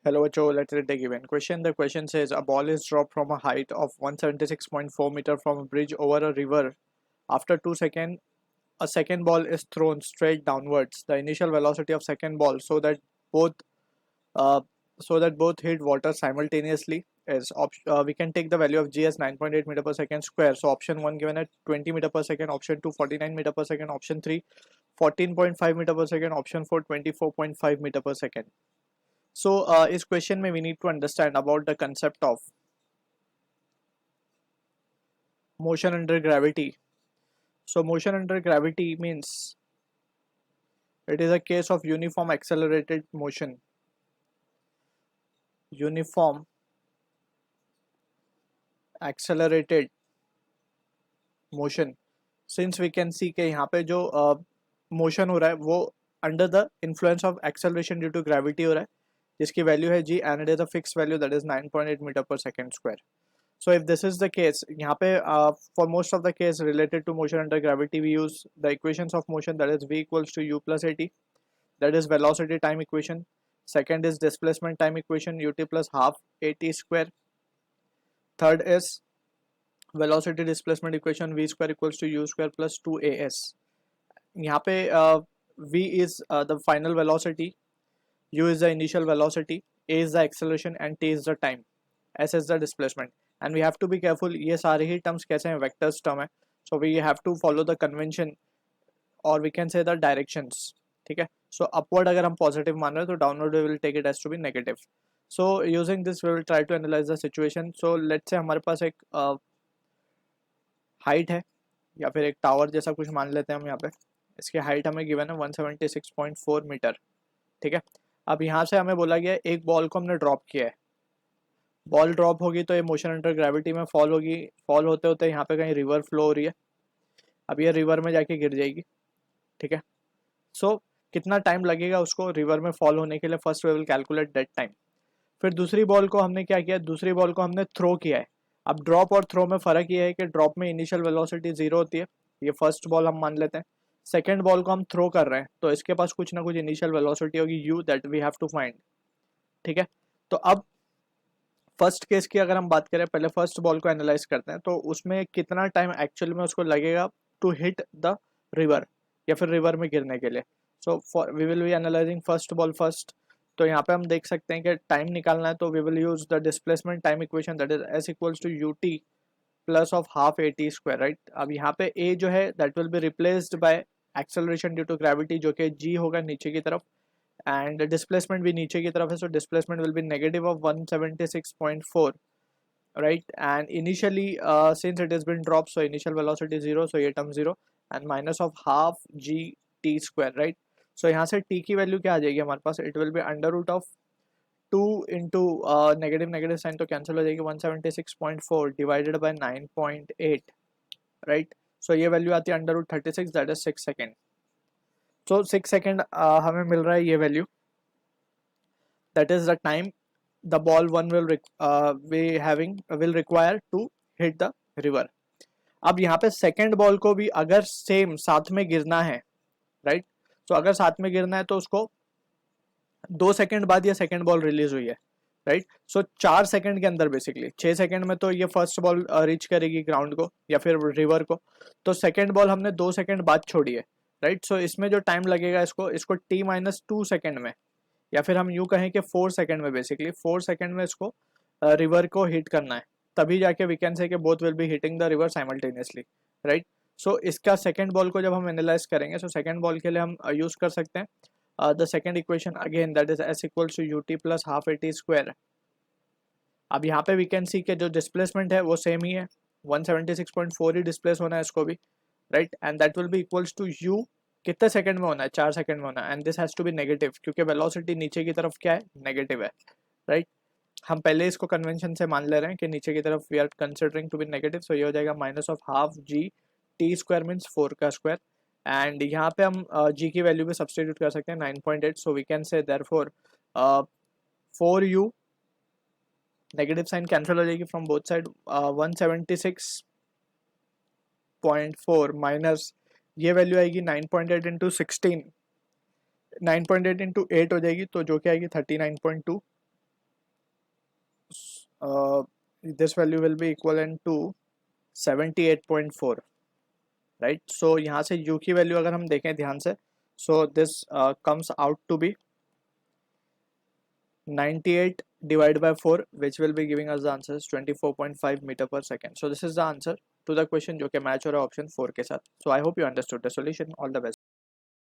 Hello, Joe. Let's read the given question. The question says a ball is dropped from a height of 176.4 meter from a bridge over a river. After 2 seconds, a second ball is thrown straight downwards. The initial velocity of second ball, both uh, so that both hit water simultaneously, is we can take the value of g as 9.8 meter per second square. So option 1 given at 20 meter per second, option 2 49 meter per second, option 3 14.5 meter per second, option 4 24.5 meter per second. So इस question में we need to understand about the concept of motion under gravity. So motion under gravity means it is a case of uniform accelerated motion. Uniform accelerated motion. Since we can see कि यहाँ पे जो motion हो रहा है वो under the influence of acceleration due to gravity हो रहा है, जिसकी value है g and it is a fixed value that is 9.8 meter per second square. So if this is the case, यहाँ पे for most of the case related to motion under gravity, we use the equations of motion, that is v equals to u plus at, that is velocity time equation. Second is displacement time equation, ut plus half at square. Third is velocity displacement equation, v square equals to u square plus 2as. यहाँ पे v is the final velocity, u is the initial velocity, a is the acceleration and t is the time, s is the displacement. And we have to be careful, ये सारे ही terms कैसे हैं, vectors term है, so we have to follow the convention or we can say the directions. ठीक है, so upward अगर हम positive मान रहे हैं तो downward we will take it as to be negative. So using this we will try to analyze the situation. So let's say हमारे पास एक height है या फिर एक टावर जैसा कुछ मान लेते हैं हम यहाँ पे. इसकी हाइट हमें गिवन है 176.4 मीटर. ठीक है, अब यहाँ से हमें बोला गया है एक बॉल को हमने ड्रॉप किया है. बॉल ड्रॉप होगी तो ये मोशन अंडर ग्रेविटी में फॉल होगी. फॉल होते होते यहाँ पे कहीं रिवर फ्लो हो रही है. अब ये रिवर में जाके गिर जाएगी. ठीक है, सो कितना टाइम लगेगा उसको रिवर में फॉल होने के लिए, first we will calculate that time. फिर दूसरी बॉल को हमने क्या किया, दूसरी बॉल को हमने थ्रो किया है. अब ड्रॉप और थ्रो में फ़र्क ये है कि ड्रॉप में इनिशियल वेलोसिटी 0 होती है, ये फर्स्ट बॉल हम मान लेते हैं. सेकेंड बॉल को हम थ्रो कर रहे हैं तो इसके पास कुछ ना कुछ इनिशियल वेलोसिटी होगी u, that we have to find. ठीक है, तो अब फर्स्ट केस की अगर हम बात करें, पहले फर्स्ट बॉल को एनालाइज करते हैं तो उसमें कितना टाइम एक्चुअल में उसको लगेगा टू हिट द रिवर या फिर रिवर में गिरने के लिए. So for we will be analysing first ball first. तो यहाँ पे हम देख सकते हैं कि टाइम निकालना है तो we will use the displacement time equation, that is S equals to U T plus of half A T square. Right, अब यहाँ पे ए जो है that will be replaced by acceleration due to gravity जो कि जी होगा नीचे की तरफ, एंड डिस्प्लेसमेंट भी नीचे की तरफ है. So displacement will be negative of 176.4. right, and initially since it has been dropped, so initial velocity is 0, so ये term 0 and minus of half g t square. right, so यहाँ से t की value क्या आ जाएगी हमारे पास, it will be under root of 2 into negative negative sign तो कैंसिल हो जाएगी, 176.4 डिवाइडेड बाय 9.8. राइट, सो ये वैल्यू आती है under root 36, that is 6 second. So 6 second हमें मिल रहा है ये value, that is the time the ball one will require to hit the river. अब यहाँ पे सेकेंड बॉल को भी अगर सेम साथ में गिरना है, राइट, तो अगर साथ में गिरना है तो उसको 2 सेकेंड बाद ये सेकेंड बॉल रिलीज हुई है. राइट, सो 4 सेकेंड के अंदर बेसिकली 6 सेकेंड में तो ये फर्स्ट बॉल रीच करेगी ग्राउंड को या फिर रिवर को, तो सेकेंड बॉल हमने 2 सेकेंड बाद छोड़ी है. राइट, सो इसमें जो टाइम लगेगा इसको t माइनस 2 सेकेंड में, या फिर हम यूँ कहें कि 4 सेकेंड में, बेसिकली 4 सेकेंड में इसको रिवर को हिट करना है, तभी जाके वी कैन से कि both will be hitting the river simultaneously. Right, so इसका सेकेंड बॉल को जब हम एनालाइज करेंगे, सो सेकेंड बॉल के लिए हम यूज कर सकते हैं the second equation again, that is S equals to U T plus half A T square. अब यहाँ पे वी कैन सी के जो डिस्प्लेसमेंट है वो सेम ही है, 176.4 ही डिस्प्लेस होना है इसको भी. Right, and that will be equals to U कितने सेकंड में होना है, 4 सेकंड में होना है, and this has to be negative क्योंकि वेलोसिटी नीचे की तरफ क्या है, नेगेटिव है. राइट, हम पहले इसको कन्वेंशन से मान ले रहे हैं कि नीचे की तरफ we are considering to be negative, so ये हो जाएगा minus of half G T square means 4 का स्क्वायर. एंड यहाँ पे हम जी की वैल्यू भी सब्सटीट्यूट कर सकते हैं 9.8, so we can say therefore 4u, negative sign cancel हो जाएगी फ्रॉम बोथ साइड, 176.4 माइनस ये वैल्यू आएगी 9.8 इंटू 16, 9.8 इंटू 8 हो जाएगी तो जो कि आएगी 39.2. this value will be equivalent to 78.4, right. So यहाँ से u की वैल्यू अगर हम देखें ध्यान से, so this comes out to be 98 divided by 4, which will be giving us the answer is 24.5 meter per second. So this is the answer to the question जो कि मैच हो रहा है ऑप्शन 4 के साथ. So I hope you understood the solution. All the best.